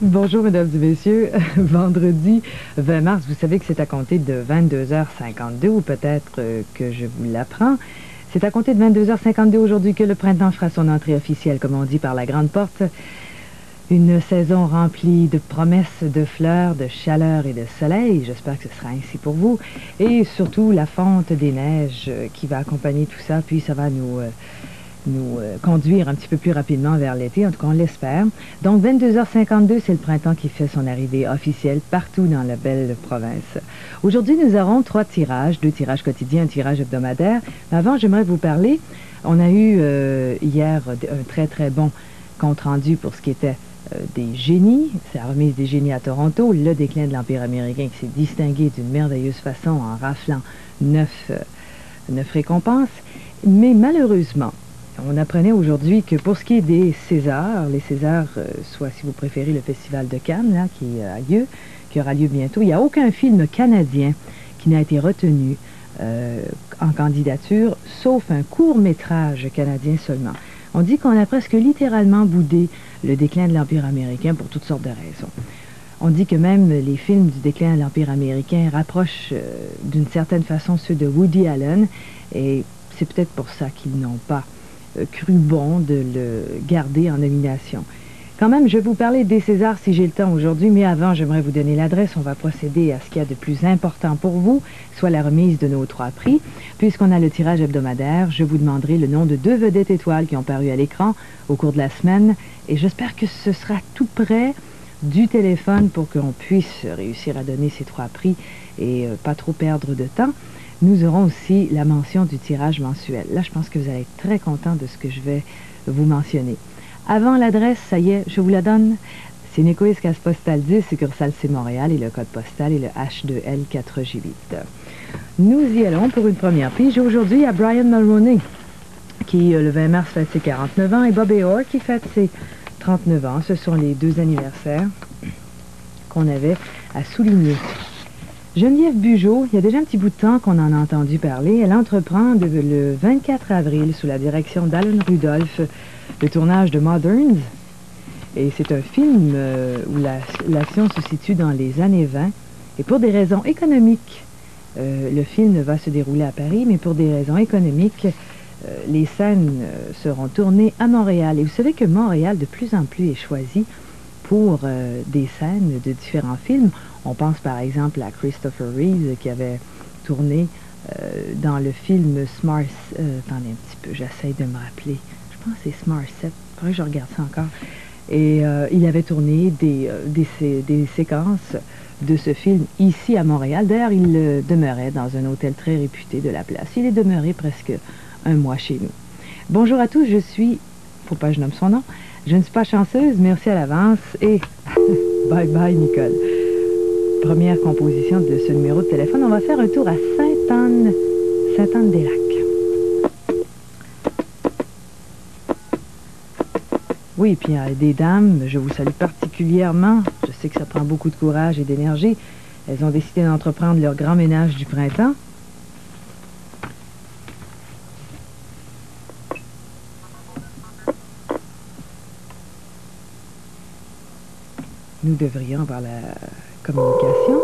Bonjour, mesdames et messieurs. Vendredi 20 mars, vous savez que c'est à compter de 22h52, ou peut-être que je vous l'apprends. C'est à compter de 22h52 aujourd'hui que le printemps fera son entrée officielle, comme on dit, par la grande porte. Une saison remplie de promesses, de fleurs, de chaleur et de soleil. J'espère que ce sera ainsi pour vous. Et surtout, la fonte des neiges qui va accompagner tout ça, puis ça va nous conduire un petit peu plus rapidement vers l'été, en tout cas on l'espère. Donc 22h52, c'est le printemps qui fait son arrivée officielle partout dans la belle province. Aujourd'hui, nous aurons 3 tirages, 2 tirages quotidiens, un tirage hebdomadaire. Mais avant, j'aimerais vous parler, on a eu hier un très très bon compte-rendu pour ce qui était des génies. C'est la remise des génies à Toronto, le déclin de l'Empire américain qui s'est distingué d'une merveilleuse façon en raflant 9 récompenses. Mais malheureusement, on apprenait aujourd'hui que pour ce qui est des Césars, les Césars, soit si vous préférez le Festival de Cannes, là, qui aura lieu bientôt, il n'y a aucun film canadien qui n'a été retenu en candidature, sauf un court-métrage canadien seulement. On dit qu'on a presque littéralement boudé le déclin de l'Empire américain pour toutes sortes de raisons. On dit que même les films du déclin de l'Empire américain rapprochent d'une certaine façon ceux de Woody Allen, et c'est peut-être pour ça qu'ils n'ont pas cru bon de le garder en nomination. Quand même, je vais vous parler des Césars si j'ai le temps aujourd'hui, mais avant, j'aimerais vous donner l'adresse. On va procéder à ce qu'il y a de plus important pour vous, soit la remise de nos 3 prix. Puisqu'on a le tirage hebdomadaire, je vous demanderai le nom de 2 vedettes étoiles qui ont paru à l'écran au cours de la semaine, et j'espère que ce sera tout près du téléphone pour qu'on puisse réussir à donner ces 3 prix et pas trop perdre de temps. Nous aurons aussi la mention du tirage mensuel. Là, je pense que vous allez être très content de ce que je vais vous mentionner. Avant l'adresse, ça y est, je vous la donne. C'est Nécoïs Case Postal 10, succursale C Montréal, et le code postal est le H2L4J8. Nous y allons pour une première pige. Aujourd'hui, il y a Brian Mulroney, qui, le 20 mars, fête ses 49 ans, et Bobby Orr, qui fête ses 39 ans. Ce sont les 2 anniversaires qu'on avait à souligner. Geneviève Bujold, il y a déjà un petit bout de temps qu'on en a entendu parler. Elle entreprend le 24 avril, sous la direction d'Alan Rudolph, le tournage de Moderns. Et c'est un film où l'action se situe dans les années 20. Et pour des raisons économiques, le film va se dérouler à Paris, mais pour des raisons économiques, les scènes seront tournées à Montréal. Et vous savez que Montréal, de plus en plus, est choisi pour des scènes de différents films. On pense par exemple à Christopher Reeve qui avait tourné dans le film Smart... attendez un petit peu, j'essaie de me rappeler. Je pense que c'est Smart 7. Faudrait que je regarde ça encore. Et il avait tourné des séquences de ce film ici à Montréal. D'ailleurs, il demeurait dans un hôtel très réputé de la place. Il est demeuré presque un mois chez nous. Bonjour à tous, je suis... Faut pas que je nomme son nom. Je ne suis pas chanceuse, merci à l'avance. Et bye bye Nicole. Première composition de ce numéro de téléphone. On va faire un tour à Sainte-Anne-des-Lacs. Oui, puis il y a des dames, je vous salue particulièrement. Je sais que ça prend beaucoup de courage et d'énergie. Elles ont décidé d'entreprendre leur grand ménage du printemps. Nous devrions avoir la communication.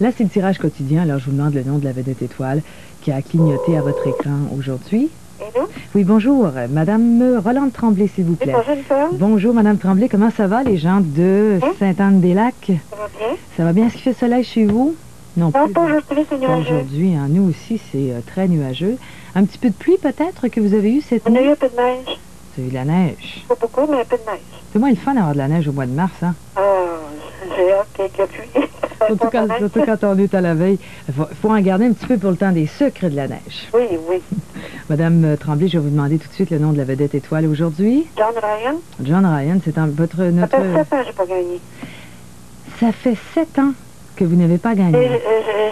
Là, c'est le tirage quotidien. Alors, je vous demande le nom de la vedette étoile qui a clignoté à votre écran aujourd'hui. Hello? Oui, bonjour. Madame Rolande Tremblay, s'il vous plaît. Oui, bonjour, Nicole. Bonjour, Madame Tremblay. Comment ça va, les gens de Sainte-Anne-des-Lacs? Ça va bien? Ça va bien? Est-ce qu'il fait soleil chez vous? Non, pas aujourd'hui, c'est Pas nuageux. aujourd'hui. Hein. Nous aussi, c'est très nuageux. Un petit peu de pluie, peut-être, que vous avez eu cette On a nuit? eu un peu de neige. Vous avez eu de la neige. Pas beaucoup, mais un peu de neige. C'est moins le fun d'avoir de la neige au mois de mars, hein? Ah, j'ai hâte qu'il y ait de la pluie. Surtout quand on est à la veille. Il faut en garder un petit peu pour le temps des sucres et de la neige. Oui, oui. Madame Tremblay, je vais vous demander tout de suite le nom de la vedette étoile aujourd'hui. John Ryan. John Ryan, c'est votre... Ça fait 7 ans que j'ai pas gagné. Ça fait 7 ans que vous n'avez pas gagné.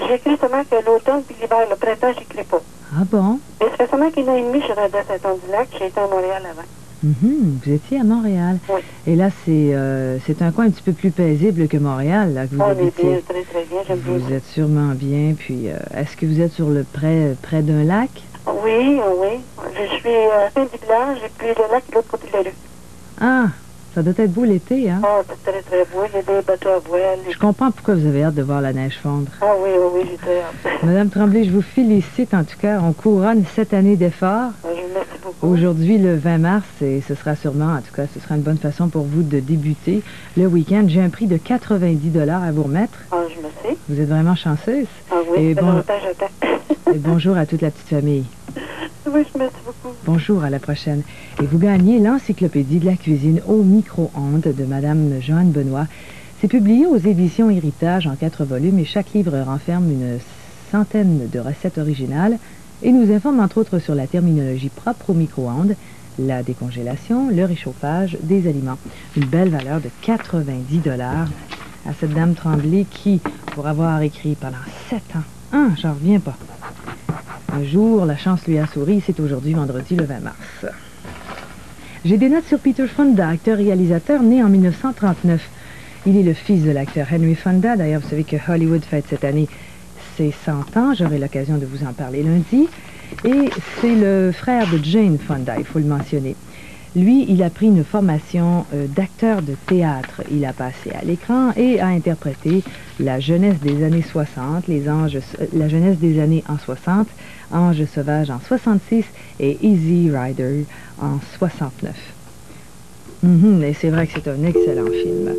J'écris seulement que l'automne puis l'hiver, le printemps, j'écris pas. Ah bon? Mais ça fait seulement qu'un an et demi, je suis rendue à Saint-Anne-du-Lac. J'ai été à Montréal avant. Vous étiez à Montréal. Oui. Et là, c'est un coin un petit peu plus paisible que Montréal, là, que vous On est habitez. bien, très très bien. J'aime Vous bien. êtes sûrement bien. Puis, est-ce que vous êtes sur le près d'un lac? Oui, oui. Je suis à Saint-du-Village et puis le lac est de l'autre côté de la rue. Ah, Ça doit être beau l'été, hein? Ah, c'est très, très beau. Il y a des bateaux à voile. Je comprends pourquoi vous avez hâte de voir la neige fondre. Ah oui, oui, oui, j'ai très hâte. Madame Tremblay, je vous félicite en tout cas. On couronne cette année d'efforts. Je vous remercie beaucoup. Aujourd'hui, le 20 mars, et ce sera sûrement, en tout cas, ce sera une bonne façon pour vous de débuter le week-end. J'ai un prix de 90 $ à vous remettre. Ah, je me sais. Vous êtes vraiment chanceuse. Ah oui, Et ça fait bon- longtemps que j'attends. Et bonjour à toute la petite famille. Oui, je merci beaucoup. Bonjour, à la prochaine. Et vous gagnez l'encyclopédie de la cuisine au micro-ondes de Madame Joanne Benoît. C'est publié aux éditions Héritage en 4 volumes et chaque livre renferme une centaine de recettes originales et nous informe entre autres sur la terminologie propre au micro-ondes, la décongélation, le réchauffage des aliments. Une belle valeur de 90 $ à cette dame Tremblay qui, pour avoir écrit pendant 7 ans, j'en reviens pas. Un jour, la chance lui a souri, c'est aujourd'hui, vendredi, le 20 mars. J'ai des notes sur Peter Fonda, acteur-réalisateur né en 1939. Il est le fils de l'acteur Henry Fonda. D'ailleurs, vous savez que Hollywood fête cette année ses 100 ans. J'aurai l'occasion de vous en parler lundi. Et c'est le frère de Jane Fonda, il faut le mentionner. Lui, il a pris une formation d'acteur de théâtre. Il a passé à l'écran et a interprété la jeunesse des années 60, la jeunesse des années en 60, Ange sauvage en 66 et Easy Rider en 69. Et c'est vrai que c'est un excellent film.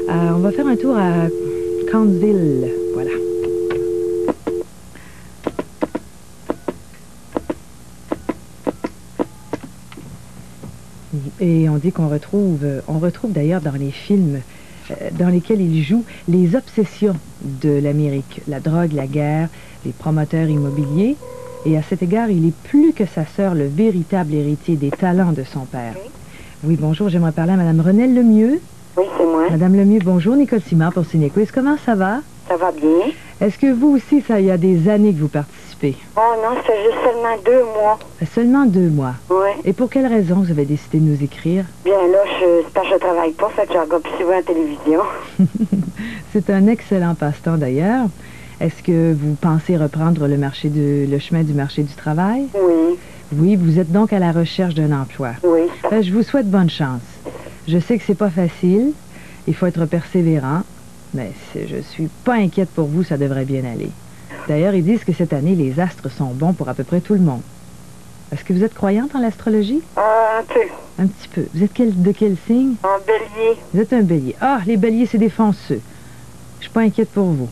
On va faire un tour à Countsville. Voilà. Et on dit qu'on retrouve d'ailleurs dans les films dans lesquels il joue les obsessions de l'Amérique, la drogue, la guerre, les promoteurs immobiliers. Et à cet égard, il est plus que sa sœur le véritable héritier des talents de son père. Oui, bonjour, j'aimerais parler à Mme Renelle Lemieux. Oui, c'est moi. Madame Lemieux, bonjour, Nicole Simard pour Cinequiz. Comment ça va? Ça va bien? Est-ce que vous aussi, ça y a des années que vous participez? Oh non, ça fait juste seulement 2 mois. Seulement 2 mois. Oui. Et pour quelle raison vous avez décidé de nous écrire? Bien là, c'est parce que je travaille pas, fait que je regarde plus souvent la télévision. C'est un excellent passe-temps d'ailleurs. Est-ce que vous pensez reprendre le chemin du marché du travail? Oui, Oui, vous êtes donc à la recherche d'un emploi. oui. Je vous souhaite bonne chance. Je sais que c'est pas facile, il faut être persévérant, mais je suis pas inquiète pour vous, ça devrait bien aller. D'ailleurs, ils disent que cette année, les astres sont bons pour à peu près tout le monde. Est-ce que vous êtes croyante en l'astrologie? Un peu. Un petit peu. Vous êtes de quel signe? En bélier. Vous êtes un bélier. Ah, les béliers, c'est des fonceux. Je suis pas inquiète pour vous.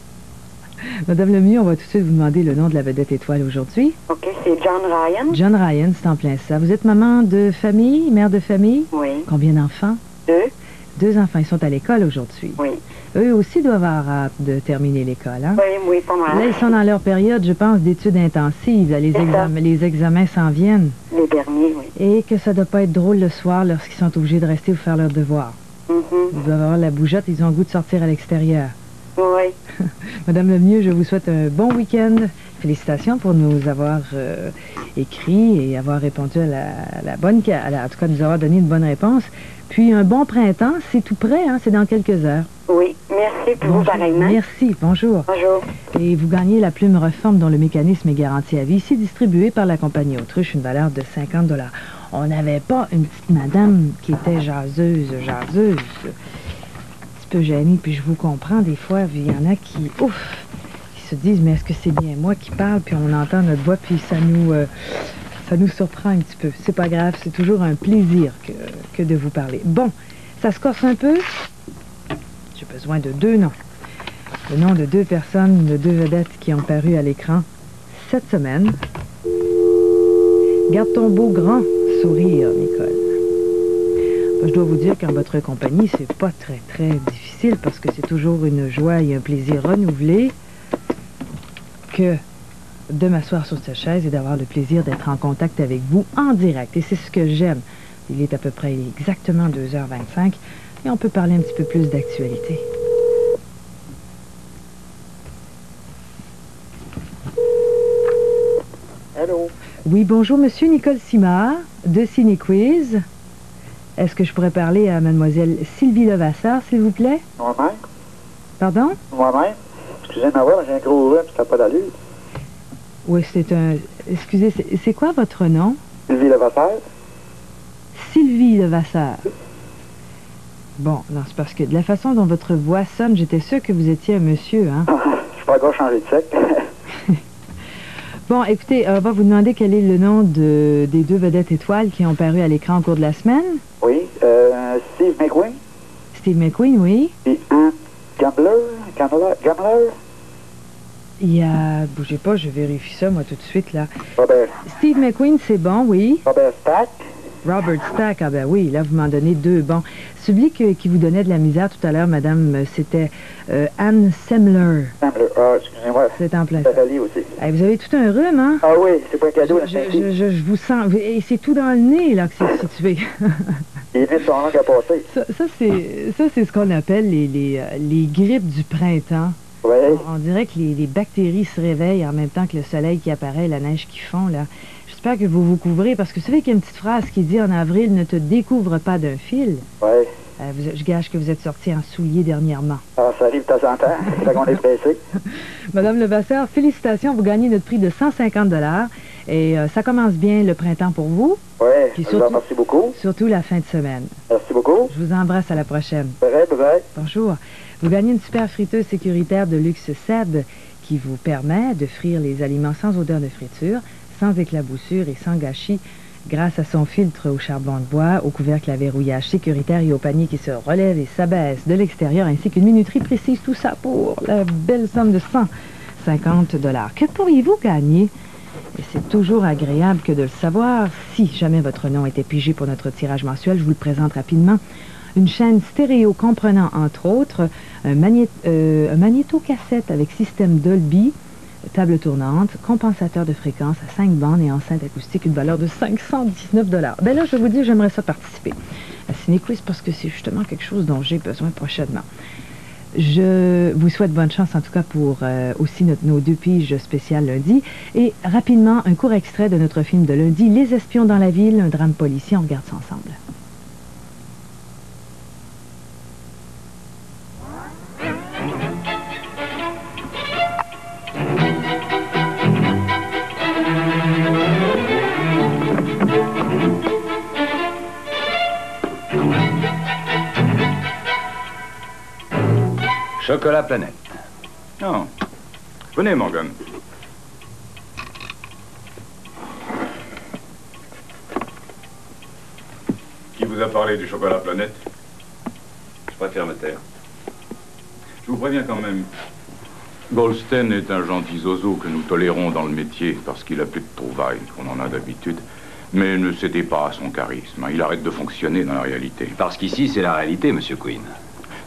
Madame Lemieux, on va tout de suite vous demander le nom de la vedette étoile aujourd'hui. OK, c'est John Ryan. John Ryan, c'est en plein ça. Vous êtes maman de famille, mère de famille? Oui. Combien d'enfants? 2. 2 enfants, ils sont à l'école aujourd'hui. Oui. Eux aussi doivent avoir hâte de terminer l'école, hein? Oui, oui, pas mal. Là, ils sont dans leur période, je pense, d'études intensives. Là, les examens s'en viennent. Les derniers, oui. Et que ça doit pas être drôle le soir lorsqu'ils sont obligés de rester ou faire leurs devoirs. Ils doivent avoir la bougeotte, ils ont le goût de sortir à l'extérieur. Oui. Madame Lemieux, je vous souhaite un bon week-end. Félicitations pour nous avoir écrit et avoir répondu à la bonne... en tout cas, nous avoir donné une bonne réponse. Puis un bon printemps, c'est tout près, hein? C'est dans quelques heures. Oui, merci, puis vous Bonjour. pareillement. Merci, bonjour. Bonjour. Et vous gagnez la plume Reforme dont le mécanisme est garanti à vie, ici distribué par la compagnie Autruche, une valeur de 50 $. On n'avait pas une petite madame qui était jaseuse. Un petit peu gênée, puis je vous comprends, des fois, il y en a qui se disent, mais est-ce que c'est bien moi qui parle, puis on entend notre voix, puis ça nous surprend un petit peu. C'est pas grave, c'est toujours un plaisir que de vous parler. Bon, ça se corse un peu. J'ai besoin de 2 noms. Le nom de 2 personnes, de 2 vedettes qui ont paru à l'écran cette semaine. Garde ton beau grand sourire, Nicole. Je dois vous dire qu'en votre compagnie, c'est pas très, très difficile parce que c'est toujours une joie et un plaisir renouvelé que de m'asseoir sur cette chaise et d'avoir le plaisir d'être en contact avec vous en direct. Et c'est ce que j'aime. Il est à peu près exactement 2h25 et on peut parler un petit peu plus d'actualité. Allô? Oui, bonjour, monsieur Nicole Simard, de Cinequiz. Est-ce que je pourrais parler à mademoiselle Sylvie Levasseur, s'il vous plaît? Moi-même? Pardon? Moi-même? Excusez-moi, j'ai un gros rhume, ça n'a pas d'allure. Oui, c'est un... Excusez, c'est quoi votre nom? Sylvie Levasseur? Sylvie Levasseur. Bon, non, c'est parce que de la façon dont votre voix sonne, j'étais sûre que vous étiez un monsieur, hein? Je suis pas encore changé de sexe. Bon, écoutez, on va vous demander quel est le nom des deux vedettes étoiles qui ont paru à l'écran au cours de la semaine. Oui, Steve McQueen. Steve McQueen, oui. Et Ann Gambler. Il y a... Bougez pas, je vérifie ça, moi, tout de suite, là. Robert Steve McQueen, c'est bon, oui. Stack. Robert Stack, ah ben oui, là, vous m'en donnez deux. Bon, celui qui vous donnait de la misère tout à l'heure, madame, c'était Anne Semler. Excusez-moi. C'est en plein ça. Nathalie aussi. Hey, vous avez tout un rhume, hein? Ah oui, c'est pas un cadeau, la Je vous sens... Et c'est tout dans le nez, là, que c'est situé. Il est son langue à passer. Ça c'est ce qu'on appelle les grippes du printemps. Oui. On dirait que les bactéries se réveillent en même temps que le soleil qui apparaît, la neige qui fond, là. J'espère que vous vous couvrez, parce que vous savez qu'il y a une petite phrase qui dit « En avril, ne te découvre pas d'un fil ». Oui. Je gage que vous êtes sorti en souliers dernièrement. Ah, ça arrive de temps en temps, c'est qu'on est pressé. Madame Levasseur, félicitations, vous gagnez notre prix de 150 $. Et ça commence bien le printemps pour vous. Oui, Puis je vous remercie beaucoup. Surtout la fin de semaine. Merci beaucoup. Je vous embrasse, à la prochaine. Bye. Bonjour. Vous gagnez une super friteuse sécuritaire de luxe Seb qui vous permet de frire les aliments sans odeur de friture, sans éclaboussure et sans gâchis, grâce à son filtre au charbon de bois, au couvercle à verrouillage sécuritaire et au panier qui se relève et s'abaisse de l'extérieur, ainsi qu'une minuterie précise, tout ça pour la belle somme de 150 $. Que pourriez-vous gagner? Et c'est toujours agréable que de le savoir. Si jamais votre nom était pigé pour notre tirage mensuel, je vous le présente rapidement. Une chaîne stéréo comprenant, entre autres, un magnétocassette avec système Dolby, table tournante, compensateur de fréquence à 5 bandes et enceinte acoustique, une valeur de 519 $. Ben là, je vous dis, j'aimerais ça participer à Cinequiz parce que c'est justement quelque chose dont j'ai besoin prochainement. Je vous souhaite bonne chance, en tout cas, pour aussi nos deux piges spéciales lundi. Et rapidement, un court extrait de notre film de lundi, Les espions dans la ville, un drame policier. On regarde ça ensemble. Chocolat Planète. Non. Venez, mon gomme. Qui vous a parlé du chocolat Planète? Je préfère me taire. Je vous préviens quand même. Goldstein est un gentil zozo que nous tolérons dans le métier parce qu'il a plus de trouvailles qu'on en a d'habitude. Mais ne cédez pas à son charisme. Il arrête de fonctionner dans la réalité. Parce qu'ici, c'est la réalité, Monsieur Queen.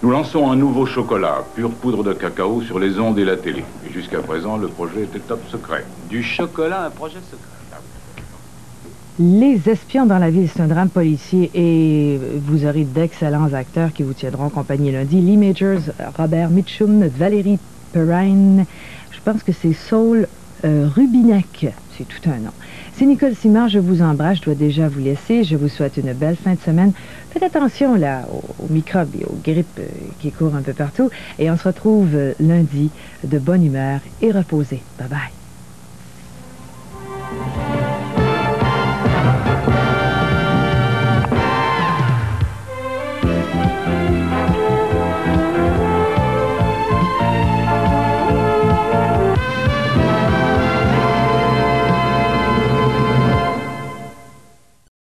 Nous lançons un nouveau chocolat, pure poudre de cacao, sur les ondes et la télé. Et jusqu'à présent, le projet était top secret. Du chocolat, un projet secret. Les espions dans la ville, c'est un drame policier et vous aurez d'excellents acteurs qui vous tiendront compagnie lundi. Lee Majors, Robert Mitchum, Valérie Perrine, je pense que c'est Saul Rubinek, c'est tout un nom. C'est Nicole Simard, je vous embrasse, je dois déjà vous laisser. Je vous souhaite une belle fin de semaine. Faites attention là aux microbes et aux grippes qui courent un peu partout. Et on se retrouve lundi de bonne humeur et reposé. Bye bye.